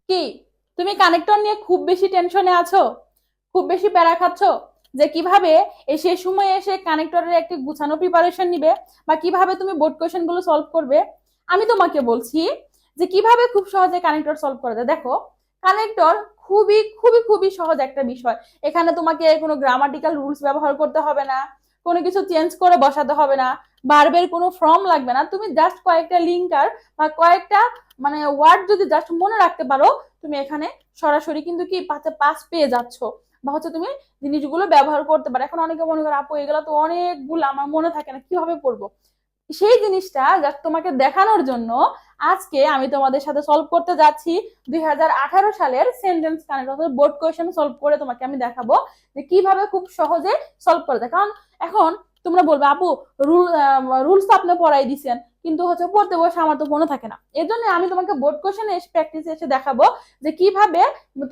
কি তুমি কানেক্টর নিয়ে খুব বেশি টেনশনে আছো, খুব বেশি প্যারা খাচ্ছ যে কিভাবে সে সময় এসে কানেক্টরের একটি গুছানো প্রিপারেশন নিবে বা কিভাবে তুমি বোর্ড কোয়েশ্চেন গুলো সলভ করবে। আমি তোমাকে বলছি যে কিভাবে খুব সহজে কানেক্টর সলভ করা যায়। দেখো, কানেক্টর খুবই খুবই খুবই সহজ একটা বিষয়। এখানে তোমাকে কোনো গ্রামাটিক্যাল রুলস ব্যবহার করতে হবে না, কোনো কিছু চেঞ্জ করে বসাতে হবে না, বারবের কোনো ফর্ম লাগবে না। তুমি জাস্ট কয়েকটা লিঙ্কার বা কয়েকটা মানে ওয়ার্ড যদি জাস্ট মনে রাখতে পারো, তুমি এখানে সরাসরি কিন্তু কি পাস পেয়ে যাচ্ছ, বা হচ্ছে তুমি জিনিসগুলো ব্যবহার করতে পারো। এখন অনেকে মনে করো আপু এগুলো তো অনেকগুলো আমার মনে থাকে না, কিভাবে পড়বো? সেই জিনিসটা জাস্ট তোমাকে দেখানোর জন্য আজকে আমি তোমাদের সাথে সলভ করতে যাচ্ছি 2018 সালের সেন্টেন্স কানেক্ট অর্থাৎ বোর্ড কোয়েশ্চেন সলভ করে তোমাকে আমি দেখাবো যে কিভাবে খুব সহজে সলভ করে যায়। কারণ এখন তোমরা বলবে আপু রুলস আপনি পড়াই দিচ্ছেন, কিন্তু হচ্ছে পড়তে বসে আমার তো মনে থাকে না। এর জন্য আমি তোমাকে বোর্ড কোয়েশ্চেন এসে প্র্যাকটিস এসে দেখাবো যে কিভাবে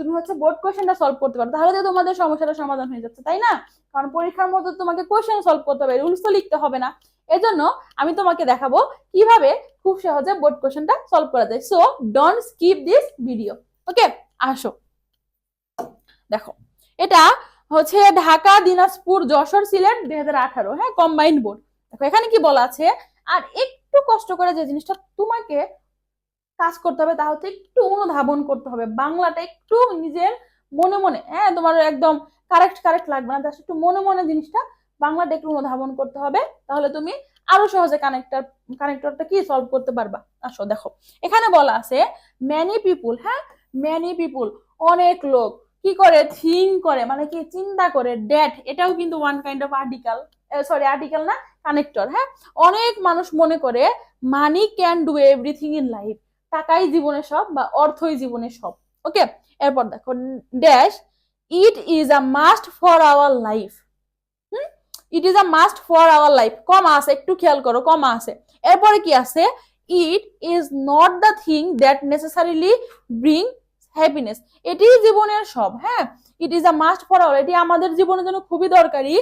তুমি হচ্ছে বোর্ড কোয়েশ্চেনটা সলভ করতে পারো। তাহলে তো তোমাদের সমস্যাটা সমাধান হয়ে যাচ্ছে, তাই না? কারণ পরীক্ষার মধ্যে তোমাকে কোয়েশ্চেন সলভ করতে হবে, রুলস তো লিখতে হবে না। এজন্য আমি তোমাকে দেখাবো কিভাবে খুব সহজে বোর্ড কোশ্চেনটা সলভ করা যায়। So don't skip this video. Okay, আসো দেখো, এটা হচ্ছে ঢাকা, দিনাজপুর, যশোর, সিলেট 2018, হ্যাঁ, কম্বাইন্ড বোর্ড। দেখো এখানে কি বলা আছে, আর একটু কষ্ট করে যে জিনিসটা তোমাকে কাজ করতে হবে তা হচ্ছে একটু অনুধাবন করতে হবে। বাংলাটা একটু নিজের মনে মনে, হ্যাঁ, তোমার একদম কারেক্ট কারেক্ট লাগবে না, জাস্ট একটু মনে মনে জিনিসটা বাংলাটা একটু অনুধাবন করতে হবে। তাহলে তুমি আরো সহজে কানেক্টরটা কি সলভ করতে পারবা। আসো দেখো, এখানে বলা আছে ম্যানি পিপুল, হ্যাঁ, ম্যানি পিপুল অনেক লোক কি করে, থিঙ্ক করে মানে কি চিন্তা করে, ড্যাট এটাও কিন্তু one kind of article, sorry article না, কানেক্টর। হ্যাঁ, অনেক মানুষ মনে করে money can do everything in life, টাকাই জীবনের সব বা অর্থই জীবনের সব। ওকে, এরপর দেখো dash it is a must for our life. It is a must for our life, comma আছে, একটু খেয়াল করো, কমা আছে। এরপরে কি আছে, it is not the thing that necessarily bring happiness, এটি জীবনের সব। হ্যাঁ, it is a must for our, এটি আমাদের জীবনের জন্য খুবই দরকারি।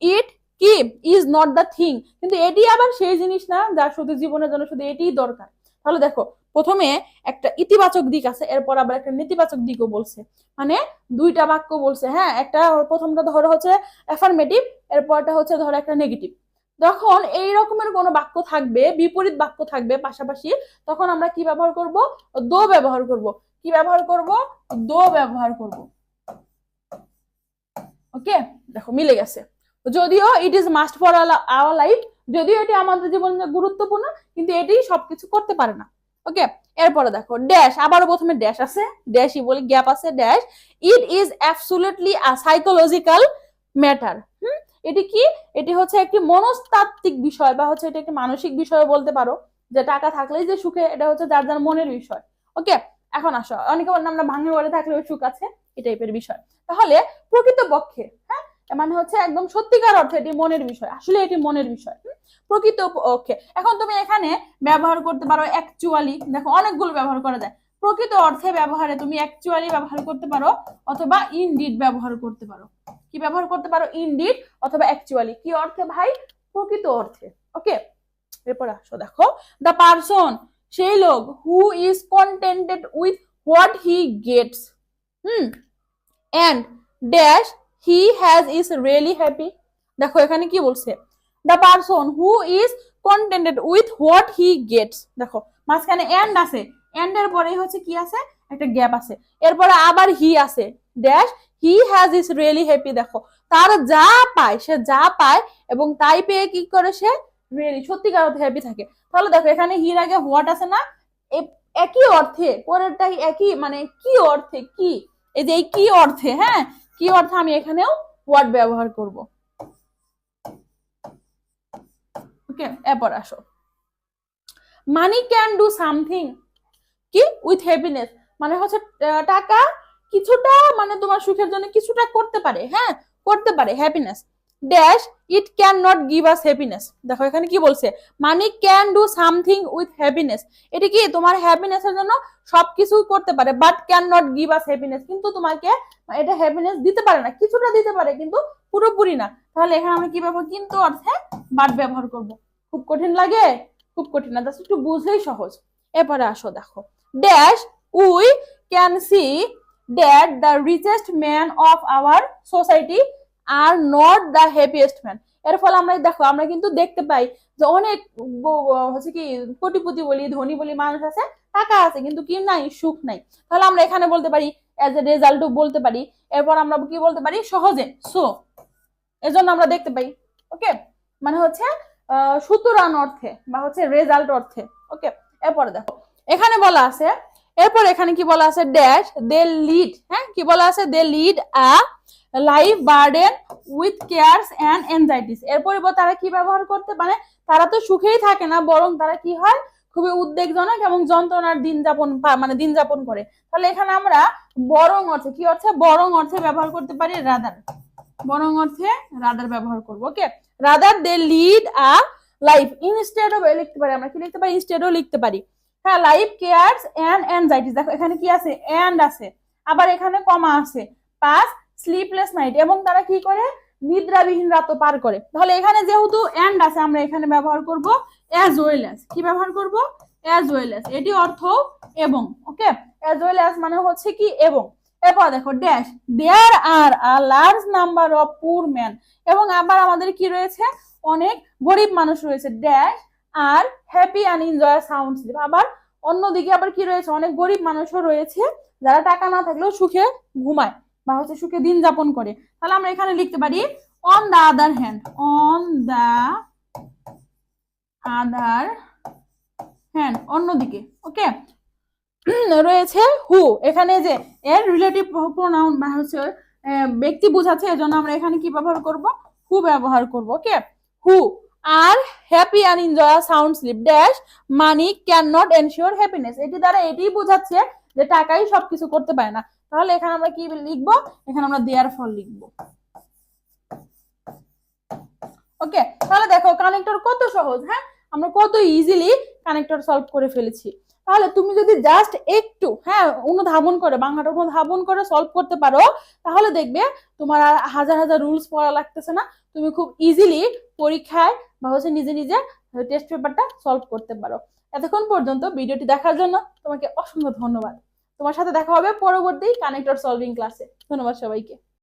ইট কি ইজ নট দ্য থিং, কিন্তু এটি আবার সেই জিনিস না যা শুধু জীবনের জন্য শুধু এটিই দরকার। তাহলে দেখো, প্রথমে একটা ইতিবাচক দিক আছে, এরপর আবার একটা নেতিবাচক দিকও বলছে, মানে দুইটা বাক্য বলছে। হ্যাঁ, একটা প্রথমটা ধরো হচ্ছে অ্যাফার্মেটিভ, এরপরটা হচ্ছে ধরো একটা নেগেটিভ। যখন এই রকমের কোনো বাক্য থাকবে, বিপরীত বাক্য থাকবে পাশাপাশি, তখন আমরা কি ব্যবহার করব, দো ব্যবহার করব। কি ব্যবহার করব, দো ব্যবহার করব। ওকে, দেখো মিলে গেছে। যদিও it is must for our life, যদিও এটি আমাদের জীবনে গুরুত্বপূর্ণ, কিন্তু এটি সবকিছু করতে পারে না। ওকে, এরপরে দেখো ড্যাশ, আবারও প্রথমে ড্যাশ আছে, ড্যাশই বলি, গ্যাপ আছে, dash it is absolutely a psychological matter. এটি কি, এটি হচ্ছে একটি মনস্তাত্ত্বিক বিষয়, বা হচ্ছে এটা একটি মানসিক বিষয় বলতে পারো, যে টাকা থাকলেই যে সুখে, এটা হচ্ছে যার যার মনের বিষয়। ওকে, এখন আসো, অনেকে বলেন আমরা ভাঙে ঘরে থাকলেও সুখ আছে, এই টাইপের বিষয়। তাহলে প্রকৃতপক্ষে, হ্যাঁ, মানে হচ্ছে একদম সত্যিকার অর্থে এটি মনের বিষয়, আসলে এটি মনের বিষয়। প্রকৃত পক্ষে, এখন তুমি এখানে ব্যবহার করতে পারো অ্যাকচুয়ালি, দেখো অনেকগুলো ব্যবহার করা যায়। প্রকৃত অর্থে ব্যবহারে তুমি অ্যাকচুয়ালি ব্যবহার করতে পারো, অথবা ইনডিড ব্যবহার করতে পারো। কি ব্যবহার করতে পারো, ইনডিড অথবা অ্যাকচুয়ালি। কি অর্থে ভাই, প্রকৃত অর্থে। ওকে, এরপর আসো দেখো, দ্য পারসন, সেই লোক, who is contented with what he gets, and dash he has is really happy. দেখো এখানে কি বলছে, the person who is contented with what he gets. দেখো মাঝখানে এন্ড আছে, এন্ড এর পরে হচ্ছে কি আছে, একটা গ্যাপ আছে, এরপরে আবার হি আছে, dash he has is really happy. দেখো তার যা পায়, সে যা পায় এবং তাই পেয়ে কি করে, সে রিয়েলি সত্যিকার অর্থে হ্যাপি থাকে। তাহলে দেখো এখানে হির আগে হোয়াট আছে না, একই অর্থে পরেরটাই একই, মানে কি অর্থে কি, এই যে এই কি অর্থে, হ্যাঁ, কি অর্থে আমি এখানেও হোয়াট ব্যবহার করব। ওকে, এরপর আসো, মানি ক্যান ডু সামথিং কি উইথ হ্যাপিনেস, মানে হচ্ছে টাকা কিছুটা, মানে তোমার সুখের জন্য কিছুটা করতে পারে, হ্যাঁ, করতে পারে happiness. Dash it can not give us happiness. দেখো এখানে কি বলছে, money can do something with happiness, এটি কি তোমার হ্যাপিনেসের জন্য সবকিছু করতে পারে, but can not give us happiness, কিন্তু তোমাকে এটা হ্যাপিনেস দিতে পারে না, কিছুটা দিতে পারে কিন্তু পুরোপুরি না। তাহলে এখানে আমি কি ব্যবহার, কিন্তু অর্থে বাট ব্যবহার করব। খুব কঠিন লাগে, খুব কঠিন না, জাস্ট একটু বুঝলেই সহজ। এরপরে আসো দেখো, dash we can see that the richest man of our society are not the happiest man. এর ফলে আমরা দেখো আমরা কিন্তু দেখতে পাই যে অনেক হচ্ছে কি কোটিপতি বলি ধনী বলি মানুষ আছে, টাকা আছে, কিন্তু কি নাই, সুখ নাই। তাহলে আমরা এখানে বলতে পারি এজ এ রেজাল্টও বলতে পারি। এরপর আমরা কি বলতে পারি সহজে সো, এজন্য আমরা দেখতে পাই। ওকে, মানে হচ্ছে সুতরাং অর্থে বা হচ্ছে রেজাল্ট অর্থে। ওকে, এরপরে দেখো এখানে বলা আছে, এরপর এখানে কি বলা আছে, ড্যাশ দে লিড, হ্যাঁ কি বলা আছে, they lead a life burden with cares and anxieties. এর পরিবর্তে তারা কি ব্যবহার করতে, মানে তারা তো সুখেই থাকে না, বরং তারা কি হয় খুবই উদ্বেগজনক এবং যন্ত্রণার দিন যাপন মানে দিন যাপন করে। তাহলে এখানে আমরা বরং অর্থে কি অর্থে, বরং অর্থে ব্যবহার করতে পারি রাদার, বরং অর্থে রাদার ব্যবহার করবো। Okay, rather they lead a life, instead of লিখতে পারি আমরা, কি লিখতে পারি, ইনস্টেডও লিখতে পারি। হ্যাঁ, লাইফ কেয়ারস এন্ড এনজাইটিস, দেখো এখানে কি আছে, এন্ড আছে, আবার এখানে কমা আছে, পাস স্লিপলেস নাইট, এবং তারা কি করে নিদ্রাবিহীন রাত পার করে। তাহলে এখানে যেহেতু এন্ড আছে আমরা এখানে ব্যবহার করব অ্যাজ ওয়েল অ্যাজ, কি ব্যবহার করব, অ্যাজ ওয়েল অ্যাজ, এটি অর্থ এবং। ওকে, অ্যাজ ওয়েল অ্যাজ মানে হচ্ছে কি এবং। এরপর দেখো dash there are a large number of poor man, এবং আবার আমাদের কি রয়েছে, অনেক গরিব মানুষ রয়েছে, dash are happy and enjoy sound sleep, আবার অন্যদিকে আবার কি রয়েছে, অনেক গরিব মানুষও রয়েছে যারা টাকা না থাকলেও সুখে ঘুমায় বা হচ্ছে সুখে দিন যাপন করে। তাহলে আমরা এখানে লিখতে পারি on the other hand, on the other hand, অন্যদিকে। ওকে, রয়েছে হু, এখানে যে এর রিলেটিভ প্রোনাউন বা হচ্ছে ব্যক্তি বোঝাচ্ছে, এজন্য আমরা এখানে কি ব্যবহার করব, হু ব্যবহার করব। Okay, who are happy and enjoy sound sleep dash money can not ensure happiness, এটি দ্বারা এটাই বোঝাচ্ছে যে টাকাই সবকিছু করতে পারে না। তাহলে এখানে আমরা কি লিখবো, এখানে আমরা দেয়ার ফল লিখবো। ওকে, তাহলে দেখো কানেক্টর কত সহজ, হ্যাঁ আমরা কত ইজিলি কানেক্টর সলভ করে ফেলেছি। তাহলে তুমি যদি জাস্ট একটু হ্যাঁ অনুধাবন করে, বাংলাটা অনুধাবন করে সলভ করতে পারো, তাহলে দেখবে তোমার আর হাজার হাজার রুলস পড়া লাগতেছে না, তুমি খুব ইজিলি পরীক্ষায় বা হচ্ছে নিজে নিজে টেস্ট পেপারটা সলভ করতে পারো। এতক্ষণ পর্যন্ত ভিডিওটি দেখার জন্য তোমাকে অসংখ্য ধন্যবাদ। তোমার সাথে দেখা হবে পরবর্তী কানেক্টর সলভিং ক্লাসে। ধন্যবাদ সবাইকে।